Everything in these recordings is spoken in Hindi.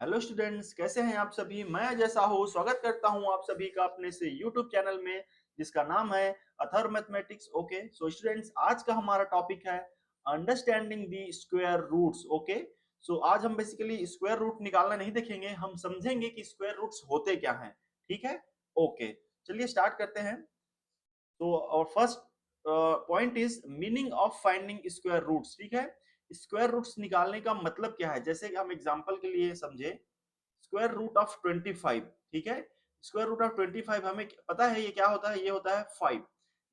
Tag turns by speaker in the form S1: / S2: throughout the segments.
S1: हेलो स्टूडेंट्स, कैसे हैं आप सभी। मैं अजय साहू स्वागत करता हूं आप सभी का अपने से यूट्यूब चैनल में जिसका नाम है Athar mathematics. Okay, so students, आज का हमारा टॉपिक है understanding the square roots. Okay, so आज हम बेसिकली स्क्वायर रूट निकालना नहीं देखेंगे, हम समझेंगे कि स्क्वायर रूट्स होते क्या हैं। ठीक है, ओके, चलिए स्टार्ट करते हैं। तो और first point is meaning of finding square roots. ठीक है, स्क्वायर रूट्स निकालने का मतलब क्या है, जैसे कि हम एग्जांपल के लिए समझे स्क्वायर रूट ऑफ 25। ठीक है, स्क्वायर रूट ऑफ 25 हमें पता है ये क्या होता है, ये होता है 5।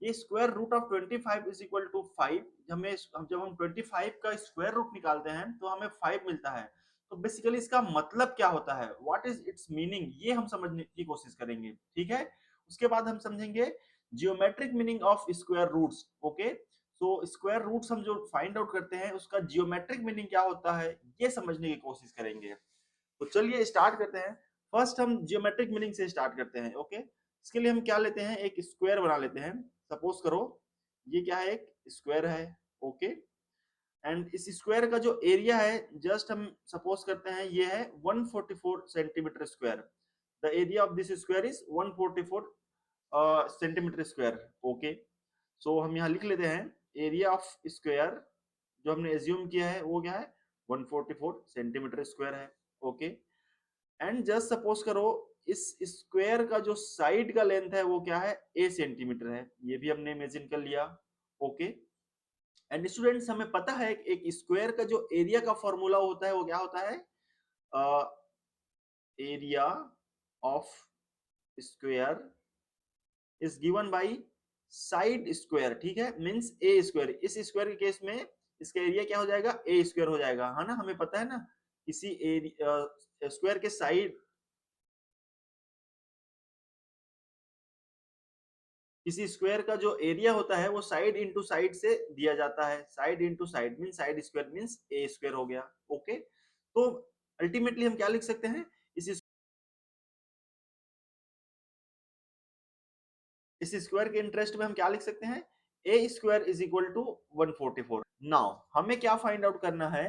S1: ये square root of 25 is equal to 5। हमें जब हम 25 का स्क्वायर रूट निकालते हैं तो हमें 5 मिलता है। तो बेसिकली इसका मतलब क्या होता है, व्हाट इज इट्स मीनिंग, ये हम समझने की कोशिश करेंगे। ठीक है, उसके बाद हम समझेंगे geometric meaning of square roots. Okay, तो स्क्वायर रूट्स हम जो फाइंड आउट करते हैं उसका जियोमेट्रिक मीनिंग क्या होता है ये समझने की कोशिश करेंगे। तो चलिए स्टार्ट करते हैं। फर्स्ट हम जियोमेट्रिक मीनिंग से स्टार्ट करते हैं। ओके, इसके लिए हम क्या लेते हैं, एक स्क्वायर बना लेते हैं। सपोज करो ये क्या है, एक स्क्वायर है। ओके, एंड इस स्क्वायर का जो एरिया है जस्ट हम सपोज करते हैं ये है 144 centimetre square. The area of this square is 144 centimetre square. Okay, so हम यहाँ लिख लेते हैं एरिया ऑफ स्क्वायर जो हमने एज्यूम किया है वो क्या है, 144 सेंटीमीटर स्क्वायर है। ओके, एंड जस्ट सपोज करो इस स्क्वायर का जो साइड का लेंथ है वो क्या है, ए सेंटीमीटर है। ये भी हमने इमेजिन कर लिया। ओके, एंड स्टूडेंट्स हमें पता है एक स्क्वायर का जो एरिया का फॉर्मूला होता है वो क्या होता है, area of square is given by side square. ठीक है, मींस ए स्क्वायर। इस स्क्वायर के केस में इसका एरिया क्या हो जाएगा, ए स्क्वायर हो जाएगा, है ना। हमें पता है ना किसी स्क्वायर के साइड, किसी स्क्वायर का जो एरिया होता है वो साइड इंटू साइड से दिया जाता है। Side into side mean side square means a square हो गया। ओके, तो अल्टीमेटली हम क्या लिख सकते हैं, इस स्क्वायर के इंटरेस्ट में हम क्या लिख सकते हैं, a square is equal to 144। Now हमें क्या फाइंड आउट करना है,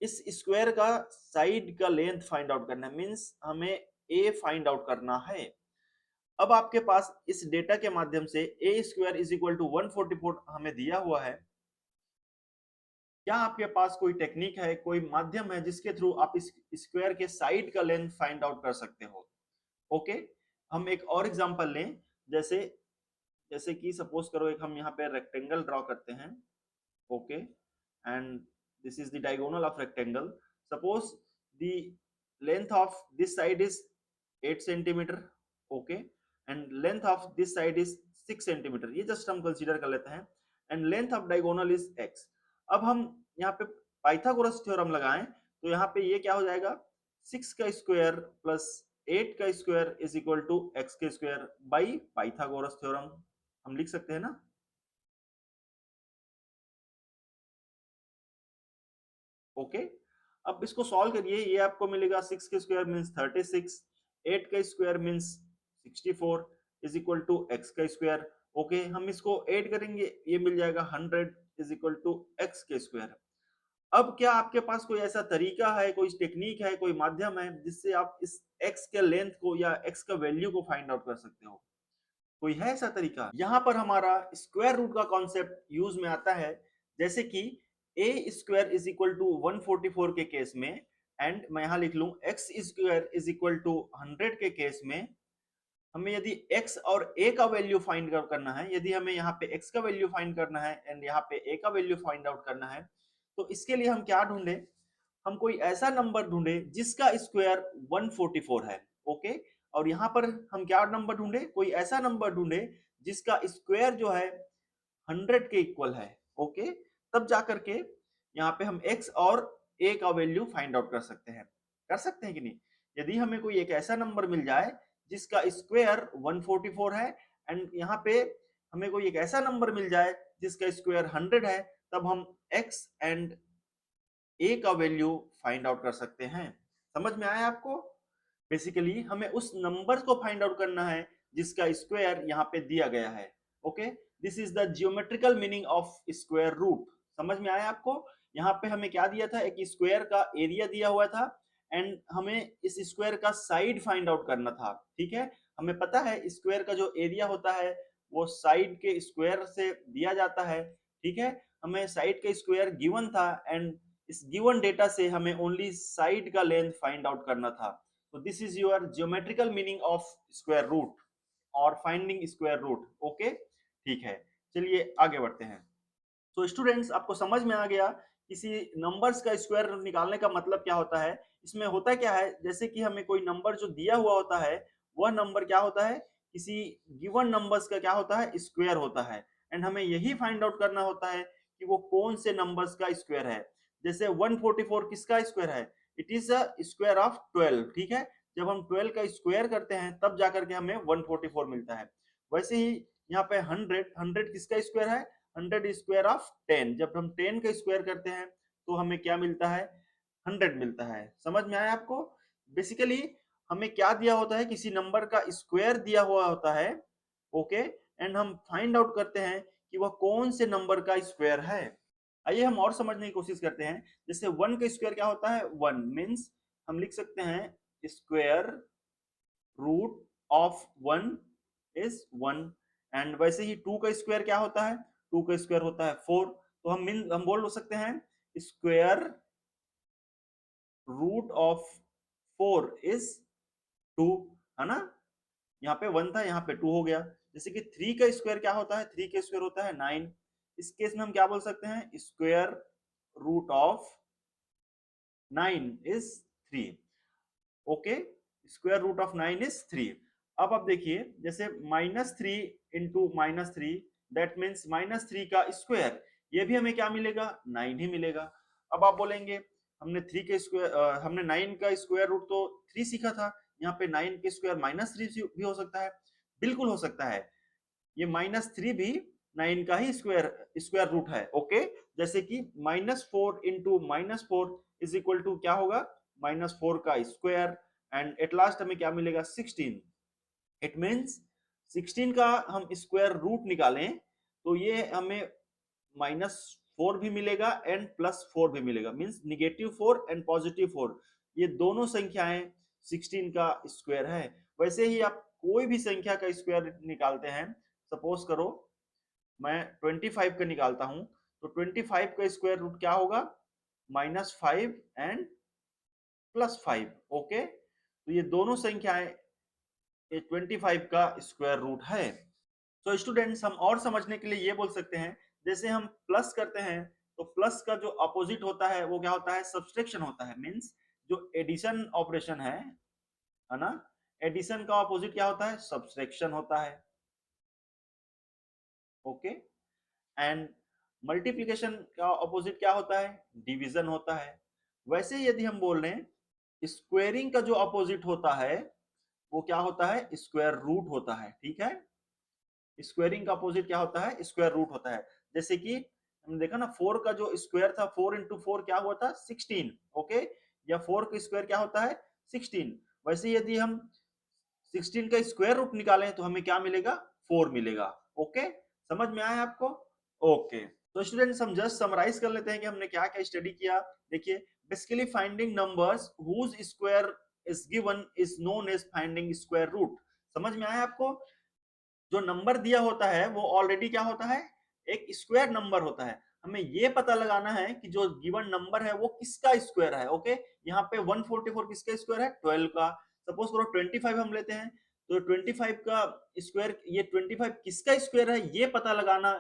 S1: इस स्क्वायर का साइड का लेंथ फाइंड आउट करना है, मीन्स हमें ए फाइंड आउट करना है। अब आपके पास इस डेटा के माध्यम से ए स्क्वायर इज इक्वल टू 144 हमें दिया हुआ है। क्या आपके पास कोई टेक्निक है, कोई माध्यम है जिसके थ्रू आप इस स्क्वायर के साइड का लेंथ फाइंड आउट कर सकते हो। ओके, हम एक और एग्जांपल लें। जैसे जैसे कि सपोज करो एक हम यहाँ पे रेक्टेंगल ड्रॉ करते हैं। Okay, and this is the diagonal of rectangle. Suppose the length of this side is 8 centimetre. Okay, and length of this side is 6 centimetre, ये जस्ट हम कंसीडर कर लेते हैं। And length of diagonal is x। अब हम यहाँ पे पाइथागोरस थ्योरम लगाएं तो यहाँ पे ये क्या हो जाएगा, 6 का स्क्वायर प्लस 8 का square is equal to X के स्क्वायर बाई पाइथागोरस थ्योरम, हम लिख सकते हैं ना। ओके, अब इसको सॉल्व करिए, ये आपको मिलेगा 6 के स्क्वायर मीन्स 36, 8 का square means 64 is equal to X का स्क्वायर। ओके, हम इसको ऐड करेंगे, ये मिल जाएगा 100 इज इक्वल टू एक्स के स्क्वायर। अब क्या आपके पास कोई ऐसा तरीका है, कोई टेक्निक है, कोई माध्यम है जिससे आप इस एक्स के लेंथ को या एक्स का वैल्यू को फाइंड आउट कर सकते हो, कोई है ऐसा तरीका। यहाँ पर हमारा स्क्वायर रूट का कॉन्सेप्ट यूज में आता है। जैसे कि A square is equal to 144 के केस में, एंड मैं यहाँ लिख लूं X square is equal to 100 के केस में, हमें यदि x और a का वैल्यू फाइंड आउट करना है, यदि हमें यहाँ पे x का वैल्यू फाइंड करना है एंड यहाँ पे a का वैल्यू फाइंड आउट करना है, तो इसके लिए हम क्या ढूंढे, हम कोई ऐसा नंबर ढूंढे जिसका स्क्वायर 144 है। ओके, और यहाँ पर हम क्या नंबर ढूंढे, कोई ऐसा नंबर ढूंढे जिसका स्क्वायर जो है 100 के इक्वल है। ओके, तब जाकर के यहाँ पे हम x और a का वैल्यू फाइंड आउट कर सकते हैं कि नहीं। यदि हमें कोई एक ऐसा नंबर मिल जाए जिसका स्क्वायर 144 है एंड यहाँ पे हमें कोई एक ऐसा नंबर मिल जाए जिसका स्क्वायर 100 है, तब हम x एंड a का वैल्यू फाइंड आउट कर सकते हैं। समझ में आया आपको। बेसिकली हमें उस नंबर को फाइंड आउट करना है जिसका स्क्वायर यहाँ पे दिया गया है। Okay, this is the geometrical meaning of square root. समझ में आया आपको। यहाँ पे हमें क्या दिया था, एक स्क्वायर का एरिया दिया हुआ था एंड हमें इस स्क्वायर का साइड फाइंड आउट करना था। ठीक है, हमें पता है स्क्वायर का जो एरिया होता है वो साइड के स्क्वायर से दिया जाता है। ठीक है, हमें साइड का स्क्वायर गिवन था एंड इस गिवन डेटा से हमें ओनली साइड का लेंथ फाइंड आउट करना था। तो this is your geometrical meaning of square root और फाइंडिंग स्क्वायर रूट। ओके, ठीक है, चलिए आगे बढ़ते हैं। तो स्टूडेंट्स आपको समझ में आ गया किसी नंबर्स का स्क्वायर निकालने का मतलब क्या होता है। इसमें होता क्या है, जैसे कि हमें कोई नंबर जो दिया हुआ होता है वह नंबर क्या होता है, किसी गिवन नंबर्स का क्या होता है, स्क्वायर होता है। एंड हमें यही फाइंड आउट करना होता है कि वो कौन से नंबर्स का स्क्वायर है। जैसे 144 किसका स्क्वायर है, it is a square of 12। ठीक है, जब हम 12 का स्क्वायर करते हैं तब जाकर के हमें 144 मिलता है। वैसे ही यहाँ पे 100 किसका स्क्वायर है, 100 स्क्वायर ऑफ 10। जब हम 10 का स्क्वायर करते हैं तो हमें क्या मिलता है, 100 मिलता है। समझ में आया आपको। बेसिकली हमें क्या दिया होता है, किसी नंबर का स्क्वायर दिया हुआ होता है। ओके, एंड हम फाइंड आउट करते हैं कि वह कौन से नंबर का स्क्वायर है। आइए हम और समझने की कोशिश करते हैं। जैसे 1 का स्क्वायर क्या होता है, 1 मीन्स हम लिख सकते हैं square root of 1 is 1। And वैसे ही 2 का स्क्वायर क्या होता है, 2 का स्क्वायर होता है 4। तो हम बोल सकते हैं स्क्वायर रूट ऑफ 4 इज 2, है ना। यहाँ पे 1 था, यहाँ पे 2 हो गया। जैसे कि 3 का स्क्वायर क्या होता है, 3 का स्क्वायर होता है 9। इस केस में हम क्या बोल सकते हैं, square root of 9 is 3। Okay, square root of 9 is 3। अब आप देखिए, जैसे -3 इंटू -3 दैट मीन्स -3 का स्क्वायर, ये भी हमें क्या मिलेगा, 9 ही मिलेगा। अब आप बोलेंगे हमने 3 के स्क्वायर हमने 9 का स्क्वायर रूट तो 3 सीखा था, यहाँ पे 9 के स्क्वायर -3 भी हो सकता है। बिल्कुल हो सकता है, ये -3 भी 9 का ही स्क्वायर रूट है। ओके, जैसे कि -4 इंटू -4 इज इक्वल टू क्या होगा, -4 का स्क्वायर। एंड एट लास्ट हमें क्या मिलेगा, 16। इट मीन्स 16 का हम स्क्वायर रूट निकालें तो ये हमें -4 भी मिलेगा एंड +4 भी मिलेगा। मीन्स -4 एंड +4, ये दोनों संख्याएं 16 का स्क्वायर है। वैसे ही आप कोई भी संख्या का स्क्वायर निकालते हैं, सपोज करो मैं 25 का निकालता हूं, तो 25 का स्क्वायर रूट क्या होगा, -5 एंड +5। ओके, तो ये दोनों संख्याएं 25 का स्क्वायर रूट है। तो स्टूडेंट्स हम और समझने के लिए ये बोल सकते हैं, जैसे हम प्लस करते हैं तो प्लस का जो अपोजिट होता है वो क्या होता है, सब्सट्रैक्शन होता है। मींस जो एडिशन ऑपरेशन है ना, एडिशन का अपोजिट क्या होता है, सब्सट्रैक्शन होता है। ओके, एंड मल्टीप्लिकेशन का अपोजिट क्या होता है, डिवीजन होता है। वैसे यदि हम बोल रहे हैं स्क्वेयरिंग का जो अपोजिट होता है वो क्या होता है, स्क्वायर रूट होता है। ठीक है, स्क्वायरिंग का अपोजिट क्या होता है, स्क्वायर रूट होता है। जैसे कि हमने देखा ना, 4 का जो स्क्वायर था, 4 इंटू 4 क्या हुआ था, 16। ओके, या 4 का स्क्वायर क्या होता है, 16। वैसे यदि हम 16 का स्क्वायर रूट निकालें तो हमें क्या मिलेगा, 4 मिलेगा। ओके, समझ में आया आपको। ओके, तो स्टूडेंट्स हम जस्ट समराइज कर लेते हैं कि हमने क्या क्या स्टडी किया। देखिए, basically finding numbers whose square is given is known as finding square root. समझ में आया आपको। जो नंबर दिया होता है वो ऑलरेडी क्या होता है, एक स्क्वायर नंबर होता है। हमें ये पता लगाना है कि जो गिवन नंबर है वो किसका स्क्वायर है। ओके, यहाँ पे 144 किसका स्क्वायर है, 12 का। सपोज करो 25 हम लेते हैं, तो 25 का स्क्वायर, ये 25 किसका स्क्वायर है ये पता लगाना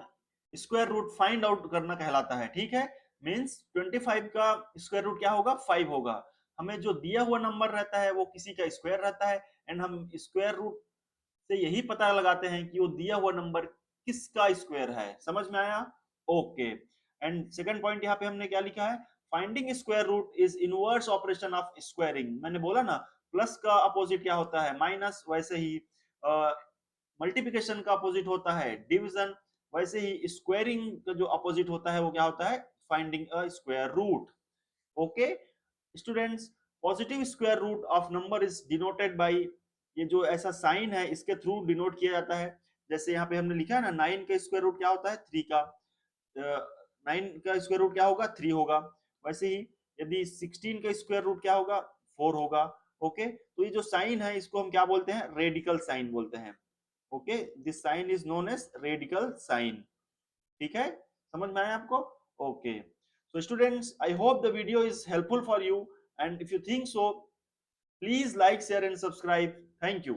S1: स्क्वायर रूट फाइंड आउट करना कहलाता है। ठीक है, मींस 25 का स्क्वायर रूट क्या होगा, 5 होगा। हमें जो दिया हुआ नंबर रहता है वो किसी का स्क्वायर रहता है एंड हम स्क्वायर रूट से यही पता लगाते हैं कि वो दिया हुआ नंबर किसका स्क्वायर है। समझ में आया। ओके, एंड सेकंड पॉइंट यहाँ पे हमने क्या लिखा है, finding square root is inverse operation of squaring. मैंने बोला ना, प्लस का अपोजिट क्या होता है, माइनस। वैसे ही मल्टीप्लिकेशन का अपोजिट होता है डिवीजन। वैसे ही स्क्वायरिंग का जो अपोजिट होता है वो क्या होता है, finding a square root. Okay students, positive square root of number is denoted by, ये जो ऐसा साइन है इसके थ्रू डिनोट किया जाता है। जैसे यहाँ पे हमने लिखा है ना, 9 का स्क्वायर रूट क्या होता है, 3 का। 9 का स्क्वायर रूट क्या होगा, 3 होगा। वैसे ही यदि 16 का स्क्वायर रूट क्या होगा, 4 होगा। ओके, तो ये जो साइन है इसको हम क्या बोलते हैं, रेडिकल साइन बोलते हैं। Okay, this sign is known as radical sign. ठीक है, समझ में आया आपको? Okay, so students, I hope the video is helpful for you, and if you think so, please like, share and subscribe. Thank you.